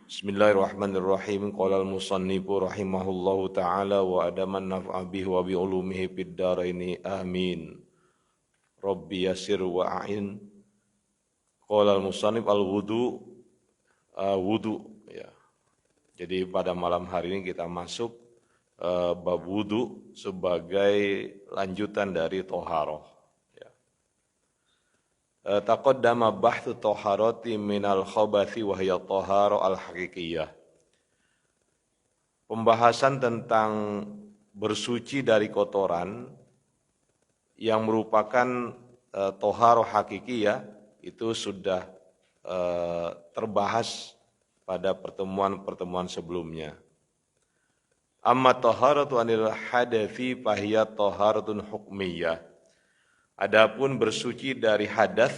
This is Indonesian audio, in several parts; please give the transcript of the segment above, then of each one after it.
Bismillahirrahmanirrahim. Qala al-musannifu rahimahullahu ta'ala wa adaman naf'a bihi wa bi ulumihi fid dharaini amin. Rabbi yasir wa a'in. Qala al-musannif al-wudu wudu ya. Jadi pada malam hari ini kita masuk bab wudu sebagai lanjutan dari toharoh. Taqaddama bahthu taharati minal khabathi wa hiya tahara al-haqiqiyah. Pembahasan tentang bersuci dari kotoran yang merupakan toharo hakikiyah itu sudah terbahas pada pertemuan-pertemuan sebelumnya. Amma taharatu anil hadathi fahiya taharatun hukmiyah. Adapun bersuci dari hadas,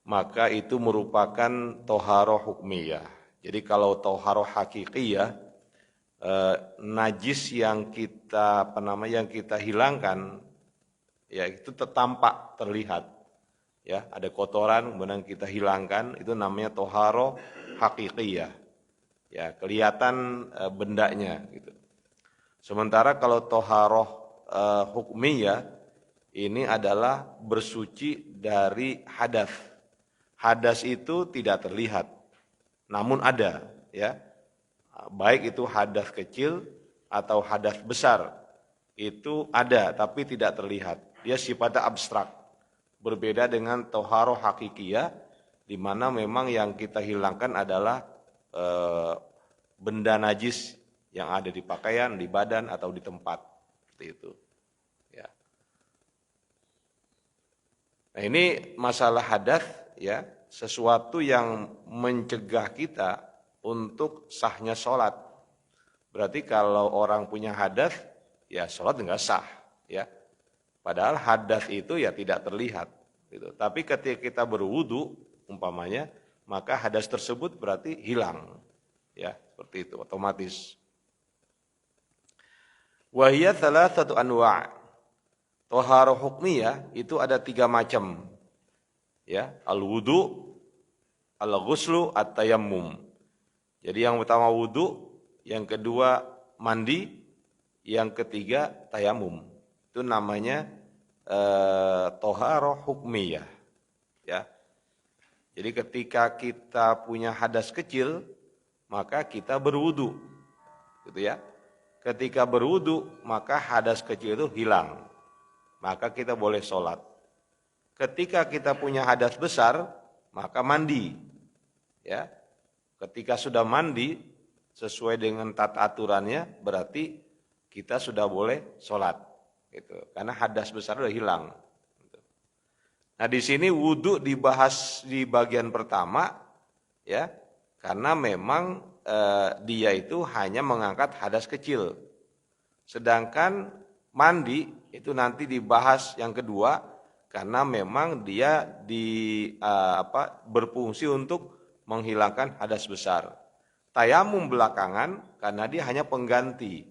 maka itu merupakan toharoh hukmiyah. Jadi kalau toharoh hakikiyah, najis yang kita hilangkan, ya itu tampak terlihat. Ya, ada kotoran kemudian kita hilangkan, itu namanya toharoh hakikiyah. Ya, kelihatan bendanya gitu. Sementara kalau toharoh hukmiyah ini adalah bersuci dari hadas. Hadas itu tidak terlihat, namun ada, ya. Baik itu hadas kecil atau hadas besar, itu ada tapi tidak terlihat. Dia sifatnya abstrak. Berbeda dengan toharoh hakikiyah, di mana memang yang kita hilangkan adalah benda najis yang ada di pakaian, di badan atau di tempat, seperti itu. Nah, ini masalah hadas, ya, sesuatu yang mencegah kita untuk sahnya sholat. Berarti kalau orang punya hadas, ya sholat enggak sah, ya. Padahal hadas itu ya tidak terlihat, gitu. Tapi ketika kita berwudu, umpamanya, maka hadas tersebut berarti hilang, ya, seperti itu, otomatis. Wahiyya thalathatu anwa'. Toharoh hukmiyah itu ada 3 macam, ya, al-wudu, al-ghuslu, at-tayammum. Jadi yang pertama wudu, yang kedua mandi, yang ketiga tayamum. Itu namanya toharoh hukmiyah, ya. Jadi ketika kita punya hadas kecil, maka kita berwudu, gitu ya. Ketika berwudu, maka hadas kecil itu hilang. Maka kita boleh sholat. Ketika kita punya hadas besar, maka mandi. Ya, ketika sudah mandi sesuai dengan tata aturannya, berarti kita sudah boleh sholat. Gitu. Karena hadas besar sudah hilang. Gitu. Nah, di sini wudhu dibahas di bagian pertama, ya, karena memang dia itu hanya mengangkat hadas kecil. Sedangkan mandi itu nanti dibahas yang kedua, karena memang dia berfungsi untuk menghilangkan hadas besar. Tayamum belakangan karena dia hanya pengganti.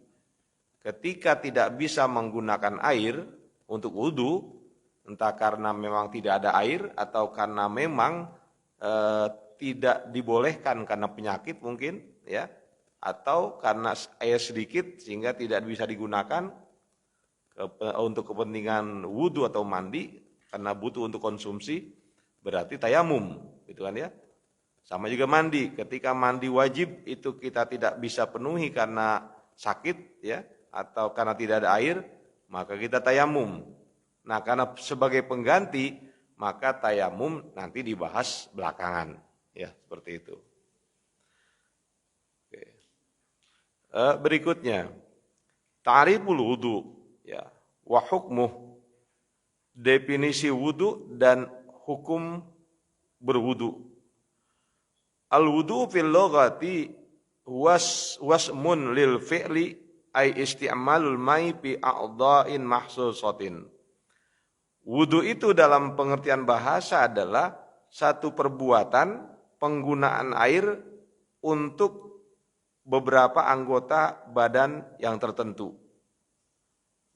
Ketika tidak bisa menggunakan air untuk wudu, entah karena memang tidak ada air atau karena memang tidak dibolehkan karena penyakit mungkin, ya, atau karena air sedikit sehingga tidak bisa digunakan untuk kepentingan wudu atau mandi, karena butuh untuk konsumsi, berarti tayamum, gitu kan ya. Sama juga mandi, ketika mandi wajib itu kita tidak bisa penuhi karena sakit, ya, atau karena tidak ada air, maka kita tayamum. Nah, karena sebagai pengganti, maka tayamum nanti dibahas belakangan, ya, seperti itu. Oke. Berikutnya, ta'riful wudu. Ya, wa hukmuh, definisi wudu dan hukum berwudu. Al-wudu fil lughati wasmun lil fi'li ay isti'malul mai fi a'dha'in mahsusatin. Wudu itu dalam pengertian bahasa adalah satu perbuatan penggunaan air untuk beberapa anggota badan yang tertentu.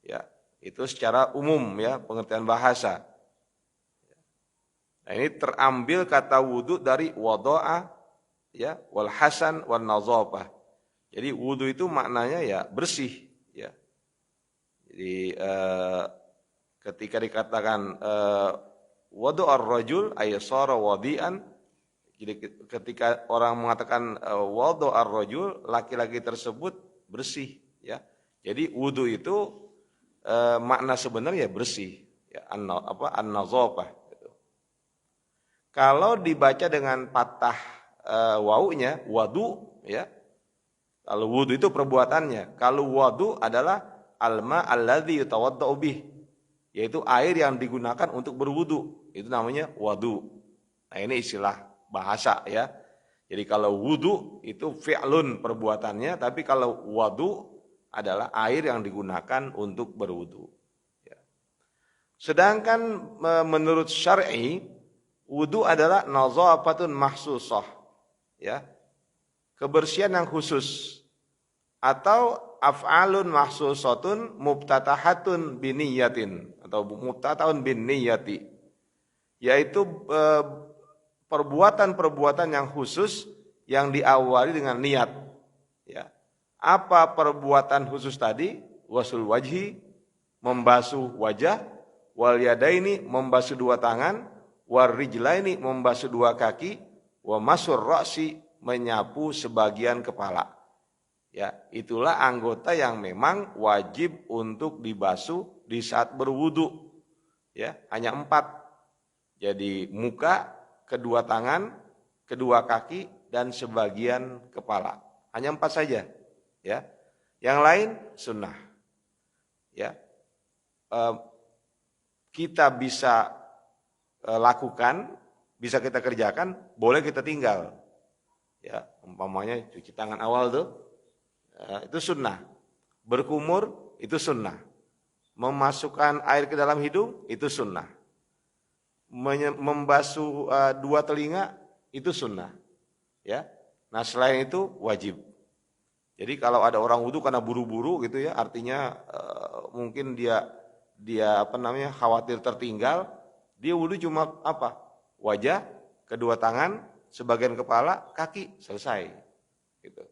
Ya, itu secara umum, ya, pengertian bahasa. Nah, ini terambil kata wudu dari wado'a ya, wal hasan wan nazafah. Jadi wudu itu maknanya ya bersih, ya. Jadi ketika dikatakan wadu ar-rajul ay sara wadi'an, jadi ketika orang mengatakan wadu ar-rajul, laki-laki tersebut bersih, ya. Jadi wudu itu makna sebenarnya bersih, ya, an-nazafah gitu. Kalau dibaca dengan patah wawunya wadu, ya. Kalau wudu itu perbuatannya. Kalau wadu adalah alma alladzi yatawaddau bih, yaitu air yang digunakan untuk berwudu. Itu namanya wadu. Nah, ini istilah bahasa, ya. Jadi kalau wudu itu fi'lun perbuatannya, tapi kalau wadu adalah air yang digunakan untuk berwudu. Ya. Sedangkan menurut syar'i, wudu adalah nazafatun mahsusah, ya. Kebersihan yang khusus, atau af'alun mahsusatun mubtatahatun biniyatin, atau mubtatahun biniyati, yaitu perbuatan-perbuatan yang khusus yang diawali dengan niat, ya. Apa perbuatan khusus tadi? Wasul wajhi, membasuh wajah, wal yadaini, membasuh dua tangan, war rijlaini, membasuh dua kaki, wa masur ra'si, menyapu sebagian kepala. Ya, itulah anggota yang memang wajib untuk dibasuh di saat berwudu. Ya, hanya 4. Jadi muka, kedua tangan, kedua kaki, dan sebagian kepala. Hanya 4 saja. Ya, yang lain sunnah. Ya, kita bisa lakukan, bisa kita kerjakan, boleh kita tinggal. Ya, umpamanya cuci tangan awal tuh, itu sunnah. Berkumur itu sunnah. Memasukkan air ke dalam hidung itu sunnah. Membasuh dua telinga itu sunnah. Ya. Nah, selain itu wajib. Jadi kalau ada orang wudu karena buru-buru gitu, ya, artinya mungkin dia khawatir tertinggal, dia wudu cuma wajah, kedua tangan, sebagian kepala, kaki, selesai. Gitu.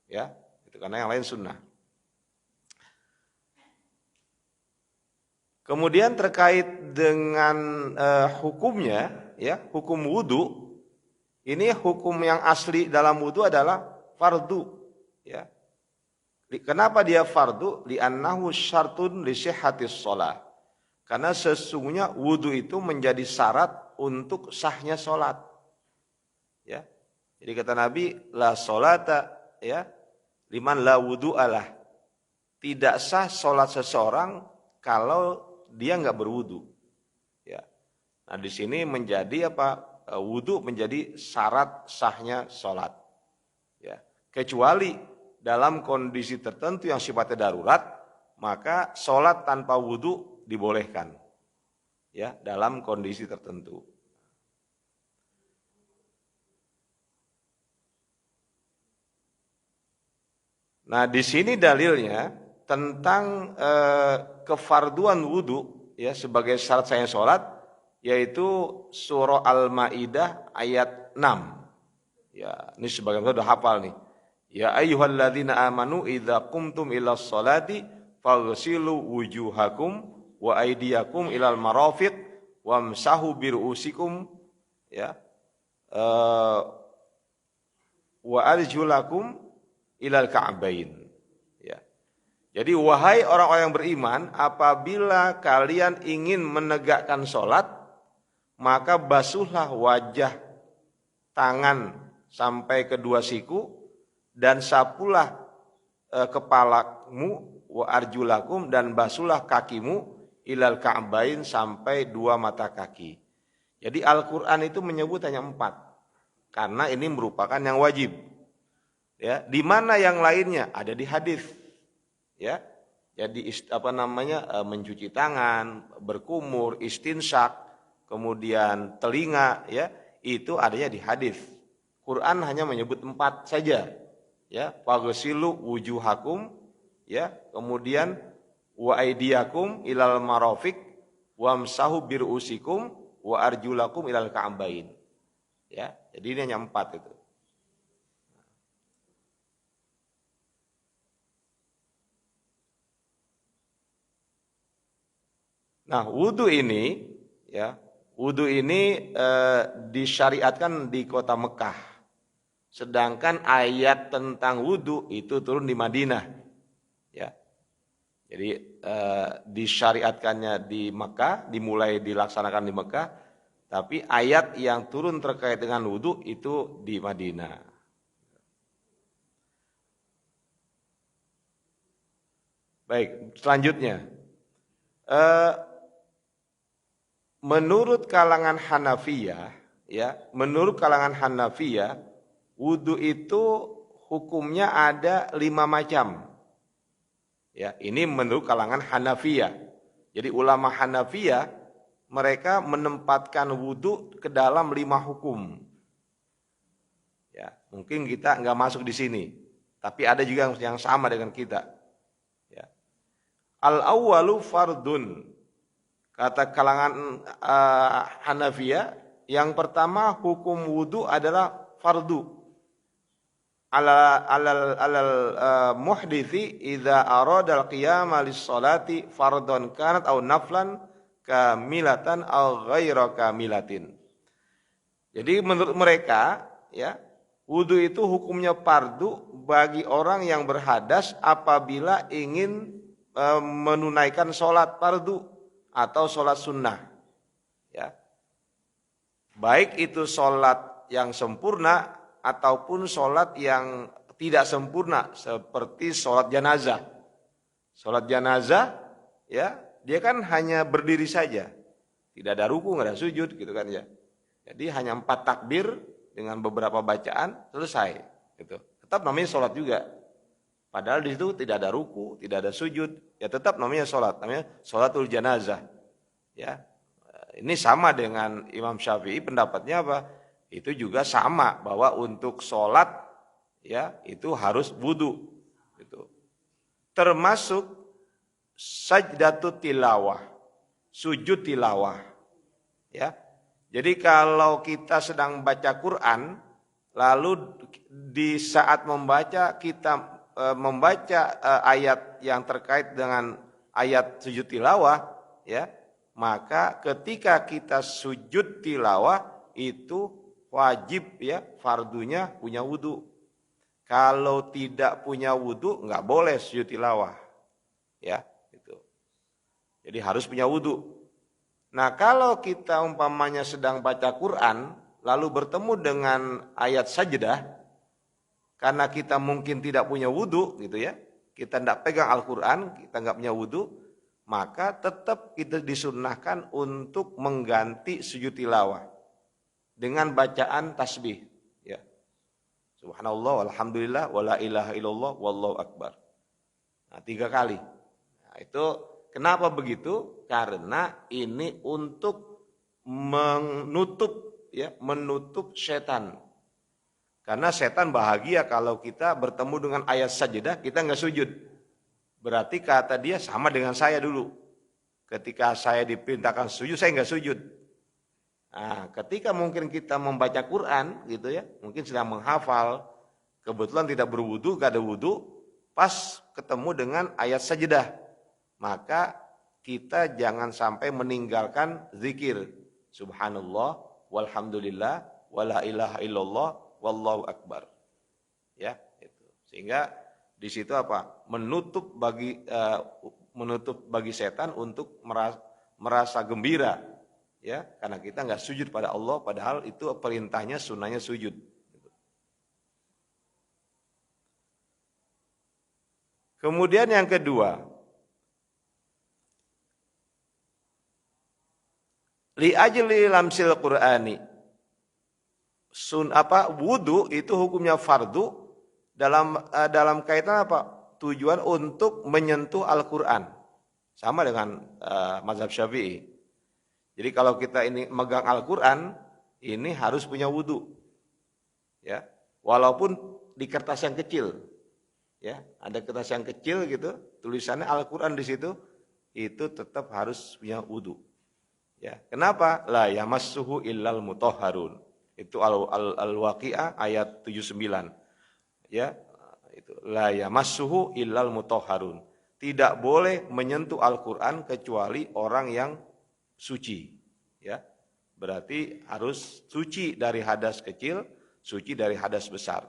Ya, itu karena yang lain sunnah. Kemudian terkait dengan hukumnya, ya, hukum wudu, ini hukum yang asli dalam wudu adalah fardu, ya. Kenapa dia fardu? Li'annahu syartun li sihhatis shalah. Karena sesungguhnya wudu itu menjadi syarat untuk sahnya salat. Ya. Jadi kata Nabi, la sholata, ya, liman la wudu'alah. Tidak sah salat seseorang kalau dia enggak berwudu. Ya. Nah, di sini menjadi wudu menjadi syarat sahnya salat. Ya. Kecuali dalam kondisi tertentu yang sifatnya darurat, maka salat tanpa wudu dibolehkan. Ya, dalam kondisi tertentu. Nah, di sini dalilnya tentang kefarduan wudu, ya, sebagai syarat sahnya salat, yaitu surah Al-Maidah ayat 6. Ya, ini sebagian sudah hafal nih. Ya ayyuhalladzina amanu idza qumtum ilas sholati faghsilu wujuhakum wa aydiyakum ilal marafiq wamsahu birusikum, ya, wa arjulakum ilal ka'bain. Ya. Jadi wahai orang-orang yang beriman, apabila kalian ingin menegakkan sholat, maka basuhlah wajah, tangan sampai kedua siku, dan sapulah kepalamu, wa arjulakum, dan basuhlah kakimu ilal ka'bain, sampai dua mata kaki. Jadi Al-Quran itu menyebut hanya 4, karena ini merupakan yang wajib. Ya, di mana yang lainnya ada di hadis. Ya, jadi mencuci tangan, berkumur, istinsyak, kemudian telinga, ya, itu adanya di hadis. Quran hanya menyebut 4 saja. Ya, faghsilu wujuhakum, ya, kemudian wa aydiyakum ilal marafiq wamsahu birusikum wa arjulakum ilal ka'bain. Ya, jadi ini hanya 4 itu. Nah, wudu ini ya, wudu ini disyariatkan di kota Mekah. Sedangkan ayat tentang wudu itu turun di Madinah. Ya. Jadi disyariatkannya di Mekah, dimulai dilaksanakan di Mekah, tapi ayat yang turun terkait dengan wudu itu di Madinah. Baik, selanjutnya. Menurut kalangan Hanafiyah, ya, menurut kalangan Hanafiyah, wudu itu hukumnya ada 5 macam. Ya, ini menurut kalangan Hanafiyah. Jadi ulama Hanafiyah mereka menempatkan wudu ke dalam 5 hukum. Ya, mungkin kita nggak masuk di sini, tapi ada juga yang sama dengan kita. Ya. Al-awwalu fardun. Kata kalangan Hanafiyah, yang pertama hukum wudu adalah fardu. Alal muhdithi idza arada al-qiyama lis-salati fardhan kanat aw naflan kamilatan aw ghaira kamilatin. Jadi menurut mereka ya, wudu itu hukumnya fardu bagi orang yang berhadas apabila ingin menunaikan sholat fardu atau sholat sunnah. Ya. Baik itu sholat yang sempurna ataupun sholat yang tidak sempurna seperti sholat janazah. Sholat janazah ya, dia kan hanya berdiri saja, tidak ada ruku, nggak ada sujud gitu kan ya. Jadi hanya 4 takbir dengan beberapa bacaan selesai. Gitu. Tetap namanya sholat juga. Padahal di situ tidak ada ruku, tidak ada sujud, ya tetap namanya sholat, namanya sholatul janazah. Ya, ini sama dengan Imam Syafi'i, pendapatnya apa? Itu juga sama bahwa untuk sholat ya itu harus wudu. Gitu. Termasuk sajdatut tilawah, sujud tilawah. Ya, jadi kalau kita sedang baca Quran, lalu di saat membaca kita membaca ayat yang terkait dengan ayat sujud tilawah, ya, maka ketika kita sujud tilawah itu wajib ya fardunya punya wudu. Kalau tidak punya wudu nggak boleh sujud tilawah, ya, itu. Jadi harus punya wudu. Nah kalau kita umpamanya sedang baca Quran lalu bertemu dengan ayat sajdah, karena kita mungkin tidak punya wudu gitu ya, kita tidak pegang Al-Quran, kita nggak punya wudu, maka tetap kita disunnahkan untuk mengganti sujud tilawah dengan bacaan tasbih, ya. Subhanallah, walhamdulillah, wala ilaha illallah, wallahu akbar. Nah, 3 kali. Nah, itu kenapa begitu? Karena ini untuk menutup, ya, menutup setan. Karena setan bahagia kalau kita bertemu dengan ayat sajdah, kita nggak sujud. Berarti kata dia sama dengan saya dulu. Ketika saya diperintahkan sujud, saya nggak sujud. Nah, ketika mungkin kita membaca Quran gitu ya, mungkin sedang menghafal, kebetulan tidak berwudu, gak ada wudu, pas ketemu dengan ayat sajdah, maka kita jangan sampai meninggalkan zikir subhanallah, walhamdulillah, wala ilaha illallah, wallahu akbar. Ya, itu. Sehingga di situ apa? Menutup bagi setan untuk merasa gembira. Ya, karena kita nggak sujud pada Allah, padahal itu perintahnya, sunnahnya sujud. Kemudian yang kedua, li ajli lamsil Qur'ani. Wudu itu hukumnya fardu dalam kaitan apa? Tujuan untuk menyentuh Al-Qur'an. Sama dengan mazhab Syafi'i. Jadi kalau kita ini megang Al-Quran, ini harus punya wudu. Ya, walaupun di kertas yang kecil. Ya, ada kertas yang kecil gitu, tulisannya Al-Quran di situ, itu tetap harus punya wudu. Ya, kenapa? La yamassuhu illal mutahharun. Itu Al-Waqi'ah ayat 79. Ya, itu la yamassuhu illal mutahharun. tidak boleh menyentuh Al-Quran kecuali orang yang suci. Ya, berarti harus suci dari hadas kecil, suci dari hadas besar.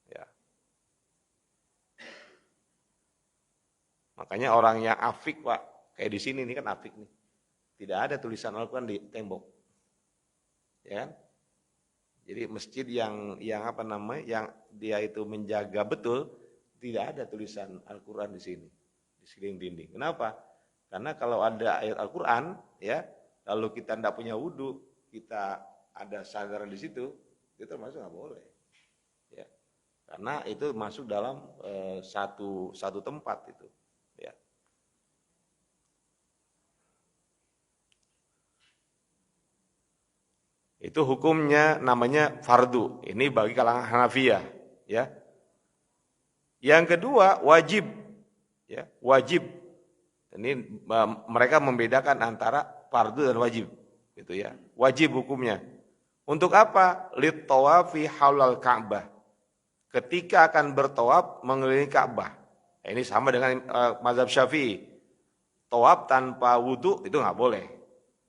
Ya. Makanya orang yang afik, Pak, kayak di sini ini kan afik nih, tidak ada tulisan Al-Quran di tembok, ya kan? Jadi masjid yang apa namanya, yang dia itu menjaga betul, tidak ada tulisan Al-Quran di sini, di sekeliling dinding. Kenapa? Karena kalau ada ayat Al-Quran, ya, lalu kita tidak punya wudhu, kita ada sandaran di situ, itu termasuk nggak boleh, ya, karena itu masuk dalam satu tempat itu, ya. Itu hukumnya namanya fardu. Ini bagi kalangan Hanafiyah, ya. Yang kedua wajib, ya, wajib. Ini mereka membedakan antara fardu dan wajib, gitu ya. Wajib hukumnya. Untuk apa? Lit tawafi haulal Ka'bah. Ketika akan bertawaf mengelilingi Ka'bah. Ini sama dengan mazhab Syafi'i. Tawaf tanpa wudu itu nggak boleh,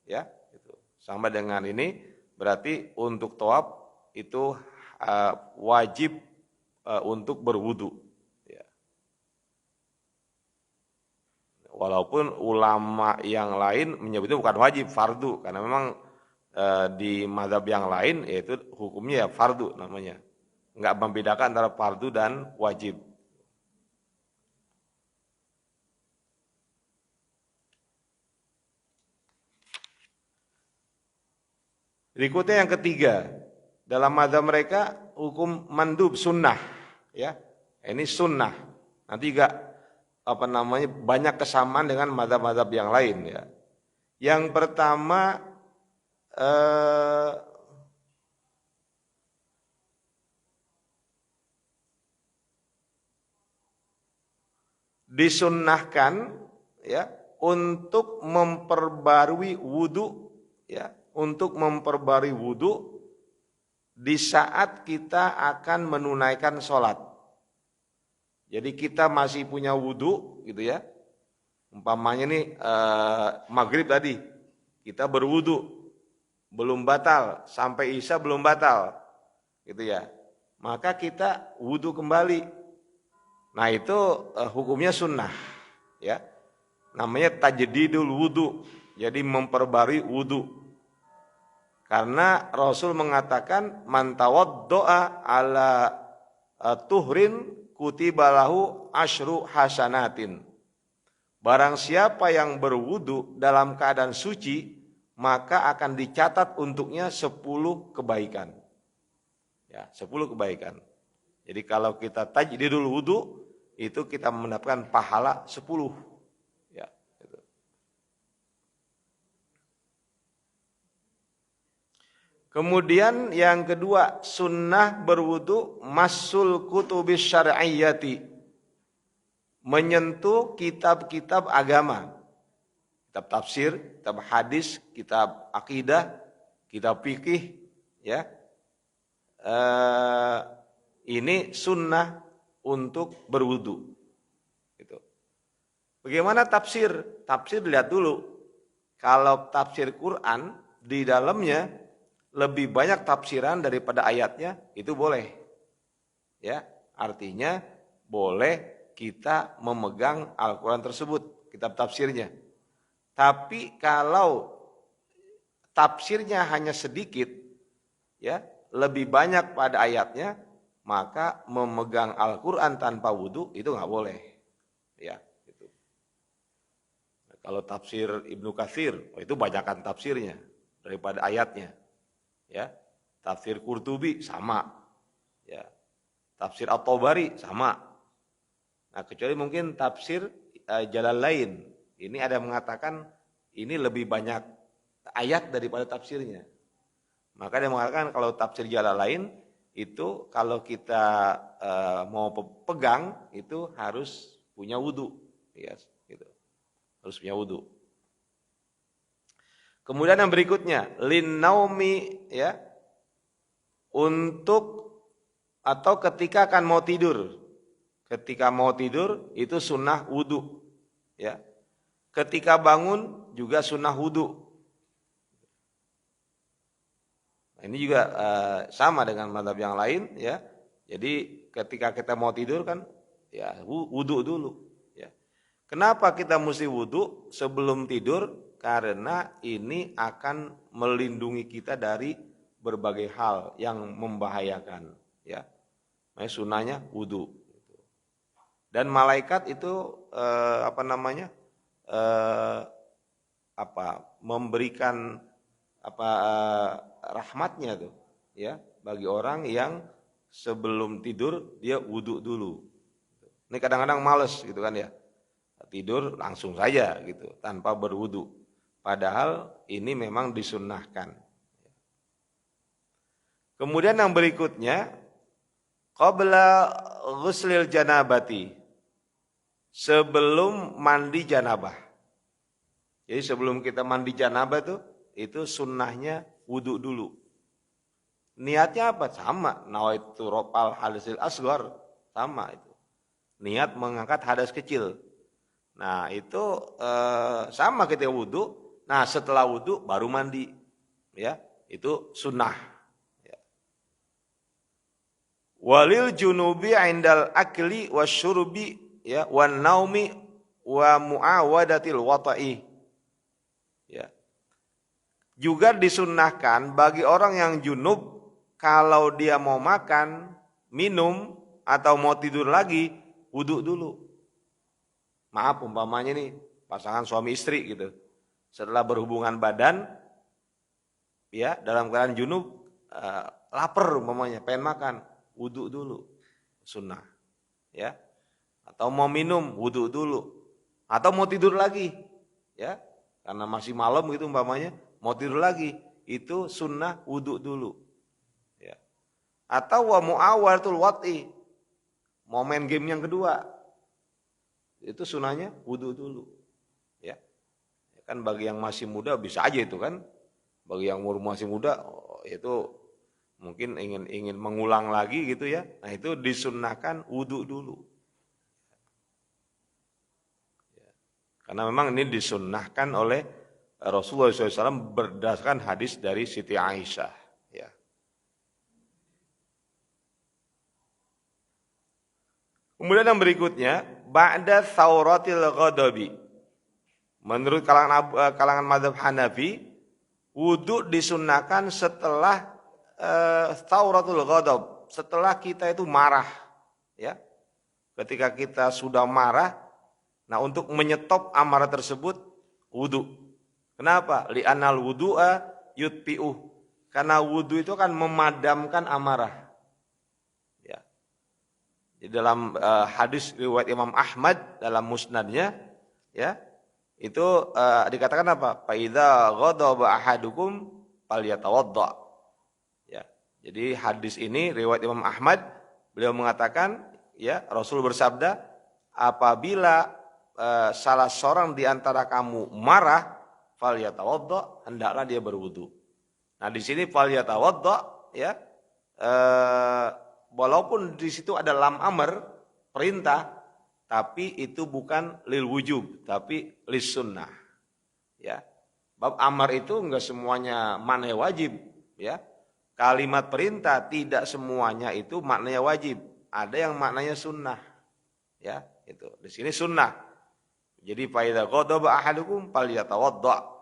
ya. Itu sama dengan ini. Berarti untuk tawaf itu wajib untuk berwudu. Ya. Walaupun ulama yang lain menyebutnya bukan wajib, fardu, karena memang di mazhab yang lain yaitu hukumnya ya fardu namanya, nggak membedakan antara fardu dan wajib. Berikutnya yang ketiga, dalam mazhab mereka hukum mandub sunnah, ya. Ini sunnah. Nanti juga apa namanya banyak kesamaan dengan mazhab-mazhab yang lain, ya. Yang pertama disunnahkan, ya, untuk memperbarui wudu, ya. Untuk memperbarui wudu di saat kita akan menunaikan sholat. Jadi kita masih punya wudu, gitu ya. Umpamanya nih maghrib tadi, kita berwudu, belum batal, sampai isya belum batal, gitu ya. Maka kita wudu kembali. Nah itu hukumnya sunnah, ya. Namanya tajdidul wudu, jadi memperbarui wudu. Karena Rasul mengatakan man tawaddoa ala tuhrin kutiba lahu asyru hasanatin. Barang siapa yang berwudu dalam keadaan suci, maka akan dicatat untuknya 10 kebaikan. Ya, 10 kebaikan. Jadi kalau kita tajdidul wudu, itu kita mendapatkan pahala 10. Kemudian yang kedua, sunnah berwudu masul kutubis syar'iyyati, menyentuh kitab-kitab agama, kitab tafsir, kitab hadis, kitab akidah, kitab fikih, ya. Ini sunnah untuk berwudu. Gitu. Bagaimana tafsir? Tafsir dilihat dulu. Kalau tafsir Quran di dalamnya lebih banyak tafsiran daripada ayatnya, itu boleh. Ya, artinya boleh kita memegang Al-Quran tersebut, kitab tafsirnya. Tapi kalau tafsirnya hanya sedikit, ya, lebih banyak pada ayatnya, maka memegang Al-Quran tanpa wudu itu nggak boleh. Ya, gitu. Kalau tafsir Ibnu Katsir, itu banyakkan tafsirnya daripada ayatnya. Ya, tafsir Qurtubi sama, ya, tafsir At-Tabari sama. Nah, kecuali mungkin tafsir Jalalain, ini ada yang mengatakan ini lebih banyak ayat daripada tafsirnya. Maka dia mengatakan kalau tafsir Jalalain itu kalau kita mau pegang itu harus punya wudu, ya, gitu. Harus punya wudu. Kemudian yang berikutnya, lin naumi, ya, untuk atau ketika akan mau tidur. Ketika mau tidur itu sunnah wudu. ya. Ketika bangun juga sunnah wudu. Nah, ini juga sama dengan mazhab yang lain, ya. Jadi ketika kita mau tidur kan, ya wudu dulu. Ya. Kenapa kita mesti wudu sebelum tidur? Karena ini akan melindungi kita dari berbagai hal yang membahayakan. Ya, nah, sunnahnya wudu. Dan malaikat itu memberikan rahmatnya tuh, ya, bagi orang yang sebelum tidur dia wudu dulu. Ini kadang-kadang males gitu kan ya, tidur langsung saja gitu tanpa berwudu. Padahal ini memang disunnahkan. Kemudian yang berikutnya, qabla ghuslil janabati, sebelum mandi janabah. Jadi sebelum kita mandi janabah itu sunnahnya wudu dulu. Niatnya apa? Sama, nawaitu raf'al hadasil asghar, sama itu. Niat mengangkat hadas kecil. Nah itu sama ketika wudu. Nah setelah wudu baru mandi, ya itu sunnah. Ya. Walil junubi indal akli wasyurbi, ya, wan naumi wa muawadatil wata'i. Ya. Juga disunnahkan bagi orang yang junub kalau dia mau makan, minum atau mau tidur lagi, wudu dulu. Maaf umpamanya nih pasangan suami istri gitu. Setelah berhubungan badan, ya dalam keadaan junub, lapar umpamanya, pengen makan, wudu dulu, sunnah, ya. Atau mau minum, wudu dulu. Atau mau tidur lagi, ya, karena masih malam gitu umpamanya, mau tidur lagi, itu sunnah wudu dulu, ya. Atau wa mu'awwalatul wat'i, mau main game yang kedua, itu sunnahnya wudu dulu, ya. Kan bagi yang masih muda bisa aja itu kan, bagi yang umur masih muda itu mungkin ingin mengulang lagi gitu ya. Nah itu disunnahkan wudu dulu. Karena memang ini disunnahkan oleh Rasulullah SAW berdasarkan hadis dari Siti Aisyah. Ya. Kemudian yang berikutnya, ba'da tsauratil ghadabi. Menurut kalangan mazhab Hanafi, wudu disunnahkan setelah tsauratul ghadab, setelah kita itu marah, ya. Ketika kita sudah marah, nah untuk menyetop amarah tersebut wudu. Kenapa? Li'anal wudu'a yutfi'uh. Karena wudu itu kan memadamkan amarah. Ya. Di dalam hadis riwayat Imam Ahmad dalam musnadnya, ya, itu dikatakan apa? Fa idza ghadaba ahadukum falyatawadda. Ya. Jadi hadis ini riwayat Imam Ahmad, beliau mengatakan, ya, Rasul bersabda, apabila salah seorang di antara kamu marah, falyatawadda, hendaklah dia berwudu. Nah, di sini falyatawadda, ya, walaupun di situ ada lam amr, perintah, tapi itu bukan lil wujub, tapi lis sunnah. Ya. Bab amar itu enggak semuanya maknanya wajib, ya. Kalimat perintah tidak semuanya itu maknanya wajib, ada yang maknanya sunnah. Ya, itu. Di sini sunnah. Jadi fa idza ghadaba ahadukum falyatawadda.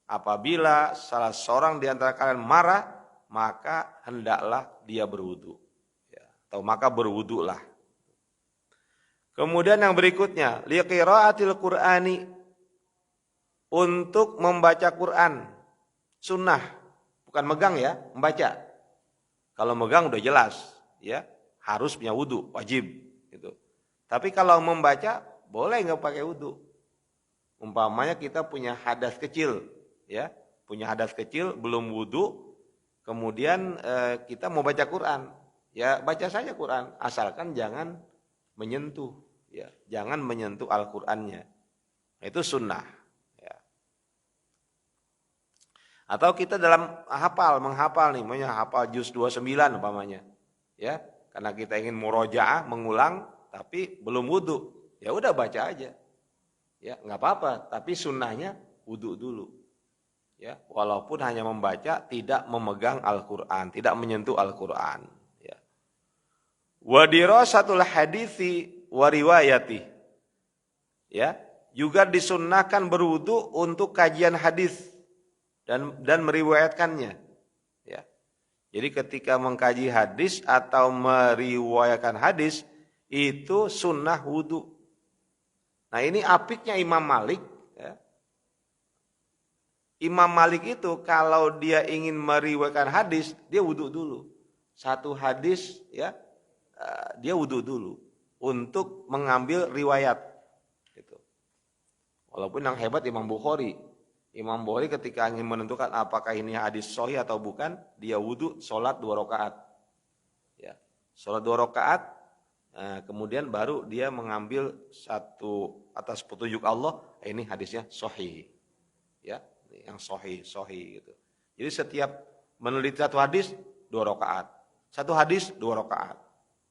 Apabila salah seorang di antara kalian marah, maka hendaklah dia berwudu. Ya, atau maka berwudulah. Kemudian yang berikutnya, liqiraatil Qur'ani, untuk membaca Quran, sunnah, bukan megang ya, membaca. Kalau megang udah jelas, ya, harus punya wudu, wajib, gitu. Tapi kalau membaca boleh nggak pakai wudu. Umpamanya kita punya hadas kecil, ya, punya hadas kecil belum wudu, kemudian kita mau baca Quran, ya baca saja Quran, asalkan jangan menyentuh, ya, jangan menyentuh Al-Qur'annya. Itu sunnah, ya. Atau kita dalam menghafal nih, hafal juz 29 umpamanya, ya, karena kita ingin murojaah, mengulang, tapi belum wudu, ya udah baca aja, ya nggak apa-apa, tapi sunnahnya wudu dulu. Ya, walaupun hanya membaca, tidak memegang Al-Qur'an, tidak menyentuh Al-Qur'an, ya. Wa dirasatul hadithi wa riwayati. Ya, juga disunnahkan berwudu untuk kajian hadis dan meriwayatkannya, ya. Jadi ketika mengkaji hadis atau meriwayatkan hadis itu sunnah wudu. Nah, ini apiknya Imam Malik, ya. Imam Malik itu kalau dia ingin meriwayatkan hadis, dia wudu dulu. Satu hadis, ya, dia wudu dulu untuk mengambil riwayat. Gitu. Walaupun yang hebat Imam Bukhari. Imam Bukhari ketika ingin menentukan apakah ini hadis sahih atau bukan, dia wudu, sholat 2 rakaat. Ya, sholat 2 rakaat, kemudian baru dia mengambil satu atas petunjuk Allah, ini hadisnya sahih. Ya, yang sahih gitu. Jadi setiap meneliti satu hadis 2 rakaat. Satu hadis 2 rakaat.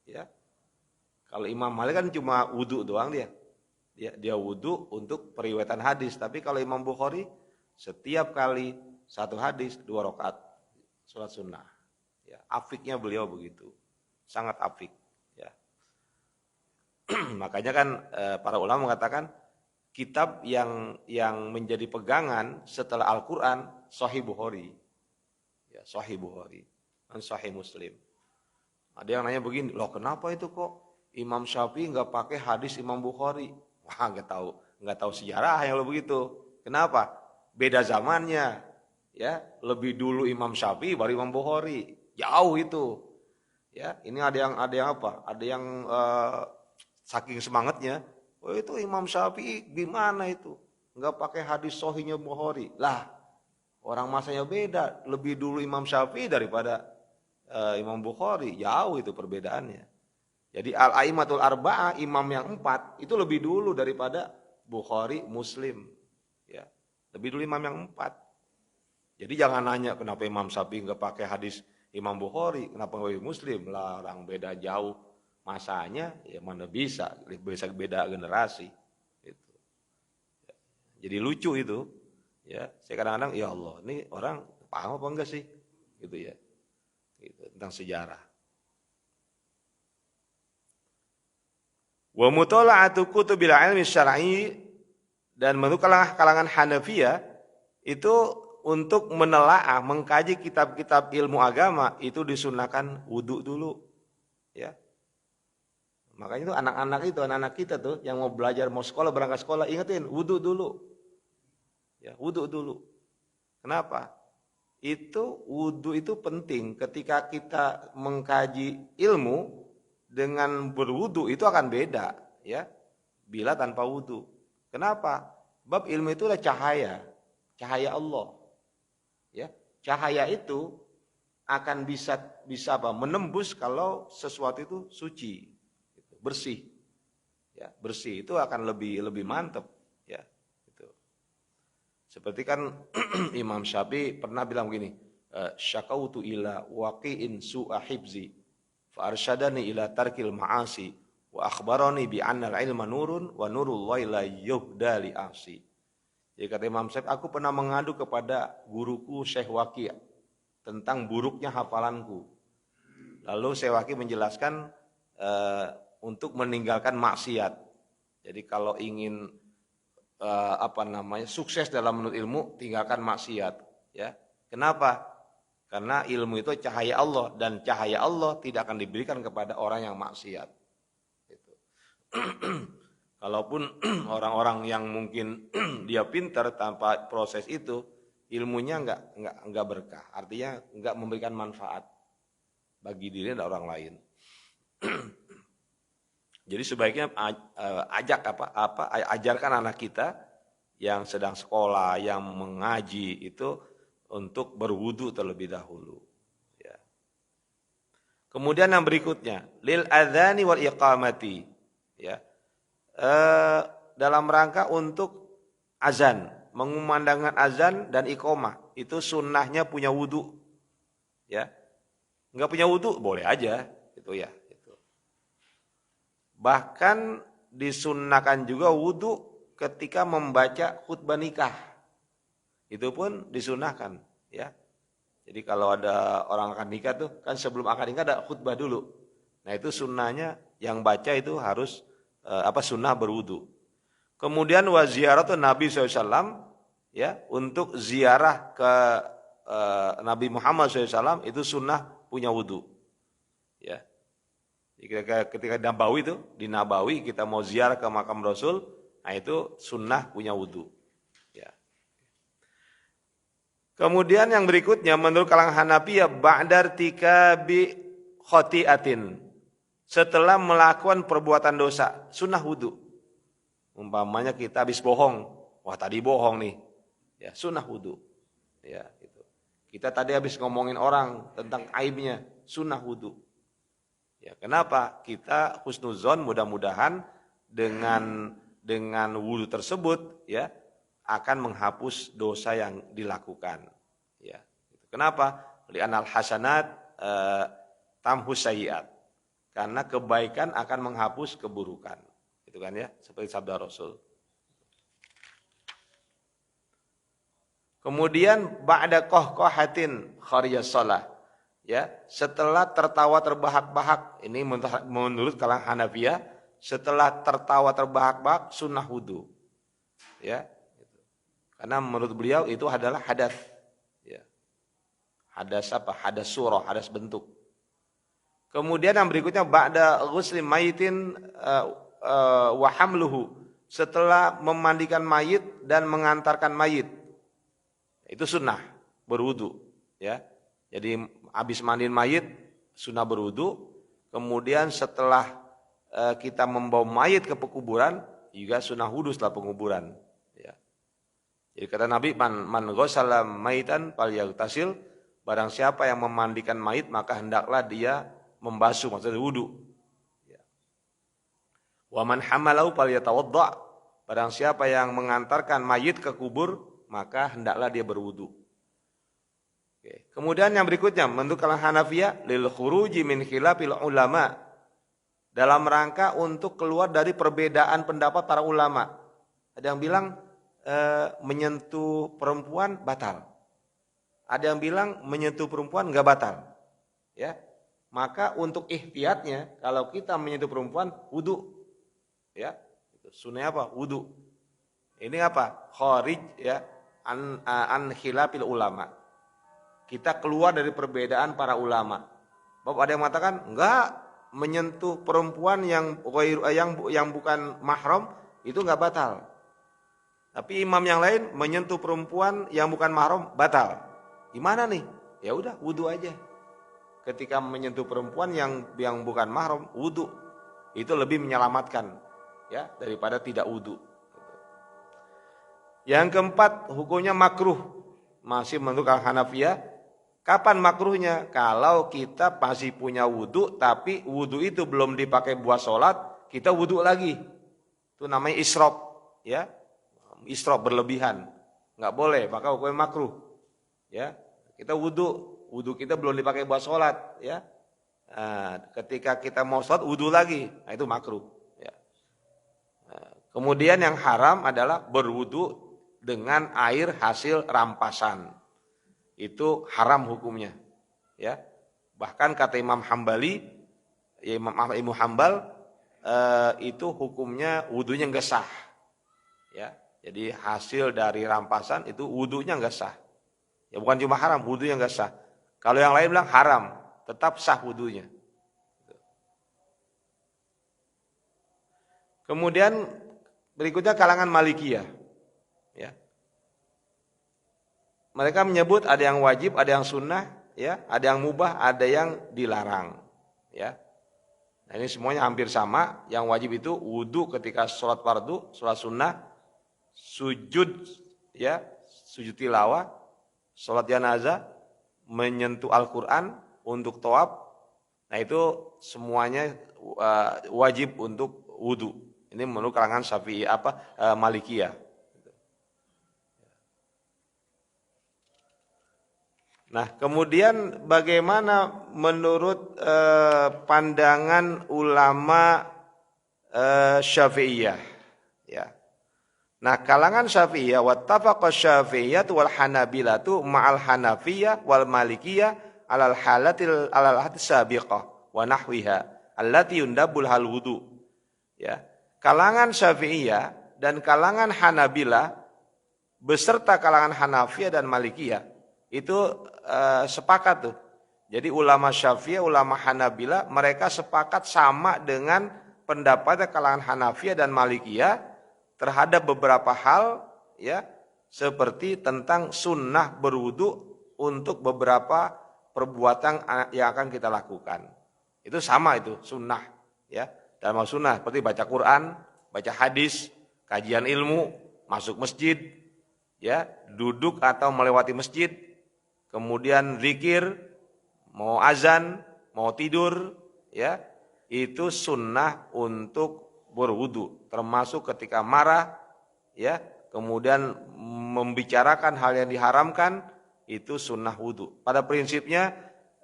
Ya. Kalau Imam Malik kan cuma wudu doang dia. Dia wudu untuk periwayatan hadis, tapi kalau Imam Bukhari setiap kali satu hadis 2 rakaat sholat sunnah. Ya, afiknya beliau begitu. Sangat afik, ya. Makanya kan para ulama mengatakan kitab yang menjadi pegangan setelah Al-Qur'an Sahih Bukhari. Ya, Sahih Bukhari dan Sahih Muslim. Ada yang nanya begini, loh kenapa itu kok Imam Syafi'i nggak pakai hadis Imam Bukhari? Wah, nggak tahu sejarah yang lo begitu. Kenapa? Beda zamannya, ya. Lebih dulu Imam Syafi'i baru Imam Bukhari. Jauh itu. Ya, ini ada yang apa? Ada yang saking semangatnya, oh itu Imam Syafi'i gimana itu? Nggak pakai hadis sahihnya Bukhari. Lah, orang masanya beda. Lebih dulu Imam Syafi'i daripada Imam Bukhari. Jauh itu perbedaannya. Jadi al-a'immatul arba'ah, imam yang 4 itu lebih dulu daripada Bukhari, Muslim. Ya, lebih dulu imam yang 4. Jadi jangan nanya kenapa Imam Syafi'i nggak pakai hadis Imam Bukhari, kenapa nggak Muslim? Lah, orang beda jauh masanya, ya mana bisa beda generasi. Gitu. Ya. Jadi lucu itu. Ya, saya kadang-kadang ya Allah, ini orang paham apa enggak sih? Gitu ya. Gitu, tentang sejarah. Wa mutala'atu kutubil ilmi syar'i, dan menurut kalangan Hanafiyah itu untuk menelaah, mengkaji kitab-kitab ilmu agama itu disunahkan wudu dulu. Ya. Makanya itu anak-anak kita tuh yang mau belajar, mau sekolah, berangkat sekolah, ingetin wudu dulu. Ya, wudu dulu. Kenapa? Itu wudu itu penting ketika kita mengkaji ilmu. Dengan berwudu itu akan beda, ya, bila tanpa wudu. Kenapa? Sebab ilmu itu adalah cahaya Allah. Ya, cahaya itu akan bisa apa? Menembus kalau sesuatu itu suci, bersih. Ya, bersih itu akan lebih mantap, ya. Gitu. Seperti kan Imam Syafi'i pernah bilang begini, syakautu ila waqi'in su'a hibzi. Fa'arsyadani ila tarkil ma'asi wa akhbarani bi annal ilma nurun wa nurullahi la yuhda li asi. Jadi kata Imam Syafi'i, aku pernah mengadu kepada guruku Syekh Waqi' tentang buruknya hafalanku. Lalu Syekh Waqi' menjelaskan untuk meninggalkan maksiat. Jadi kalau ingin sukses dalam menuntut ilmu, tinggalkan maksiat, ya. Kenapa? Karena ilmu itu cahaya Allah, dan cahaya Allah tidak akan diberikan kepada orang yang maksiat. Gitu. Kalaupun orang-orang yang mungkin dia pintar tanpa proses itu, ilmunya enggak berkah. Artinya enggak memberikan manfaat bagi diri dan orang lain. Jadi sebaiknya ajarkan anak kita yang sedang sekolah, yang mengaji itu untuk berwudu terlebih dahulu. Ya. Kemudian yang berikutnya, lil adzani wal iqamati. Ya. Dalam rangka untuk azan, mengumandangkan azan dan iqamah, itu sunnahnya punya wudu. Ya. Enggak punya wudu boleh aja, gitu ya. Gitu. Bahkan disunnahkan juga wudu ketika membaca khutbah nikah. Itu pun disunahkan, ya. Jadi kalau ada orang akan nikah tuh, kan sebelum akan nikah ada khutbah dulu. Nah itu sunnahnya yang baca itu harus sunnah berwudu. Kemudian wa ziyaratun Nabi SAW, ya, untuk ziarah ke Nabi Muhammad SAW itu sunnah punya wudu. Ya. Ketika Nabawi itu, di Nabawi kita mau ziarah ke makam Rasul, nah itu sunnah punya wudu. Ya. Kemudian yang berikutnya menurut kalangan Hanafiyah ba'dar tikabi khotiatin, setelah melakukan perbuatan dosa, sunnah wudu. Umpamanya kita habis bohong, wah tadi bohong nih, ya sunnah wudu. Ya, gitu. Kita tadi habis ngomongin orang tentang aibnya, sunnah wudu. Ya, kenapa? Kita husnuzon mudah-mudahan dengan wudu tersebut, ya, akan menghapus dosa yang dilakukan. Ya, kenapa? Li'anal hasanat tamhus sayyi'at. Karena kebaikan akan menghapus keburukan. Itu kan ya, seperti sabda Rasul. Kemudian ba'da qahqahatin khariyas shalah. Ya, setelah tertawa terbahak-bahak, ini menurut kalangan Hanafiyah, setelah tertawa terbahak-bahak sunnah wudu. Ya. Karena menurut beliau itu adalah hadas. Ya. Hadas apa? Hadas surah, hadas bentuk. Kemudian yang berikutnya ba'da ghusli mayitin wa hamluhu, setelah memandikan mayit dan mengantarkan mayit. Itu sunnah berwudu, ya. Jadi habis mandiin mayit sunnah berwudu. Kemudian setelah kita membawa mayit ke pekuburan juga sunnah wudu setelah penguburan. Jadi kata Nabi, man ghasala maitan falyagtasil, barang siapa yang memandikan mayit maka hendaklah dia membasuh, maksudnya wudu. Ya. Wa man hamalau falyatawadda, barang siapa yang mengantarkan mayit ke kubur maka hendaklah dia berwudu. Oke. Kemudian yang berikutnya menurut kalangan Hanafiyah lil khuruji min khilafil ulama, dalam rangka untuk keluar dari perbedaan pendapat para ulama. Ada yang bilang menyentuh perempuan batal. Ada yang bilang menyentuh perempuan enggak batal. Ya. Maka untuk ihtiyatnya kalau kita menyentuh perempuan wudu. Ya. Sunnah apa? Wudu. Ini apa? Kharij, ya, an khilafil ulama. Kita keluar dari perbedaan para ulama. Bapak ada yang mengatakan enggak, menyentuh perempuan yang bukan mahram itu enggak batal. Tapi imam yang lain menyentuh perempuan yang bukan mahram batal. Gimana nih? Ya udah wudu aja. Ketika menyentuh perempuan yang bukan mahram, wudu. Itu lebih menyelamatkan, ya, daripada tidak wudu. Yang keempat, hukumnya makruh. Masih menurut Hanafiyah. Kapan makruhnya? Kalau kita masih punya wudu, tapi wudu itu belum dipakai buat sholat, kita wudu lagi. Itu namanya israf, ya. Israf berlebihan, nggak boleh, maka hukumnya makruh. Ya, kita wudu kita belum dipakai buat sholat, ya. Nah, ketika kita mau sholat wudu lagi, nah itu makruh. Ya. Nah, kemudian yang haram adalah berwudu dengan air hasil rampasan, itu haram hukumnya. Ya, bahkan kata Imam Hambali, ya Imam Hambal, itu hukumnya wudunya nggak sah. Ya. Jadi hasil dari rampasan itu wudunya nggak sah. Ya bukan cuma haram, wudunya nggak sah. Kalau yang lain bilang haram, tetap sah wudunya. Kemudian berikutnya kalangan Malikiyah. Ya. Mereka menyebut ada yang wajib, ada yang sunnah, ya, ada yang mubah, ada yang dilarang. Ya. Nah, ini semuanya hampir sama. Yang wajib itu wudu ketika sholat fardu, sholat sunnah, sujud, ya, sujud tilawah, sholat janazah, menyentuh Al-Quran untuk tawaf. Nah itu semuanya wajib untuk wudu. Ini menurut kalangan Syafi'i Malikiyah. Nah kemudian bagaimana menurut pandangan ulama Syafi'iyah? Ya. Nah, kalangan Syafi'iyah wattafaqa Syafi'iyah wal Hanabilatu ma'al Hanafiyah wal Malikiyah alal hadis sabiqah wa nahwiha allati yundabul hal wudu. Ya. Kalangan Syafi'iyah dan kalangan Hanabilah beserta kalangan Hanafiyah dan Malikiyah itu sepakat tuh. Jadi ulama Syafi'iyah, ulama Hanabilah mereka sepakat sama dengan pendapatnya kalangan Hanafiyah dan Malikiyah terhadap beberapa hal, ya, seperti tentang sunnah berwudu untuk beberapa perbuatan yang akan kita lakukan. Itu sama itu sunnah, ya. Dalam sunnah seperti baca Quran, baca hadis, kajian ilmu, masuk masjid, ya, duduk atau melewati masjid, kemudian zikir, mau azan, mau tidur, ya, itu sunnah untuk berwudu, termasuk ketika marah, ya, kemudian membicarakan hal yang diharamkan, itu sunnah wudu. Pada prinsipnya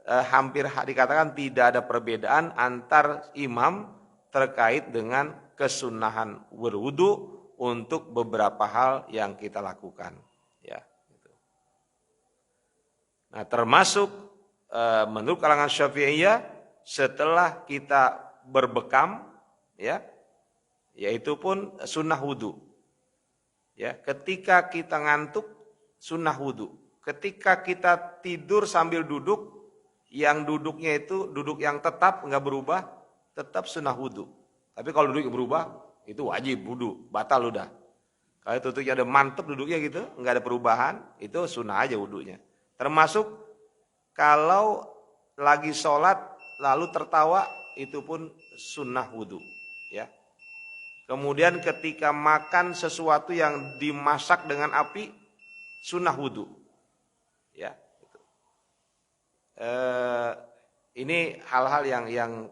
hampir dikatakan tidak ada perbedaan antar imam terkait dengan kesunahan berwudu untuk beberapa hal yang kita lakukan, ya. Nah, termasuk menurut kalangan Syafi'iyah setelah kita berbekam, ya, yaitu pun sunnah wudu. Ya, ketika kita ngantuk sunnah wudu. Ketika kita tidur sambil duduk, yang duduknya itu duduk yang tetap nggak berubah, tetap sunnah wudu. Tapi kalau duduk berubah, itu wajib wudu, batal udah. Kalau tutupnya ada mantep duduknya gitu, nggak ada perubahan, itu sunnah aja wudunya. Termasuk kalau lagi sholat lalu tertawa, itu pun sunnah wudu, ya. Kemudian ketika makan sesuatu yang dimasak dengan api, sunnah wudu. Ya. Ini hal-hal yang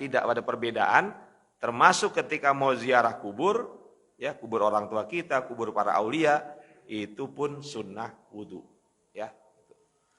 tidak ada perbedaan, termasuk ketika mau ziarah kubur, ya, kubur orang tua kita, kubur para aulia, itu pun sunnah wudu. Ya.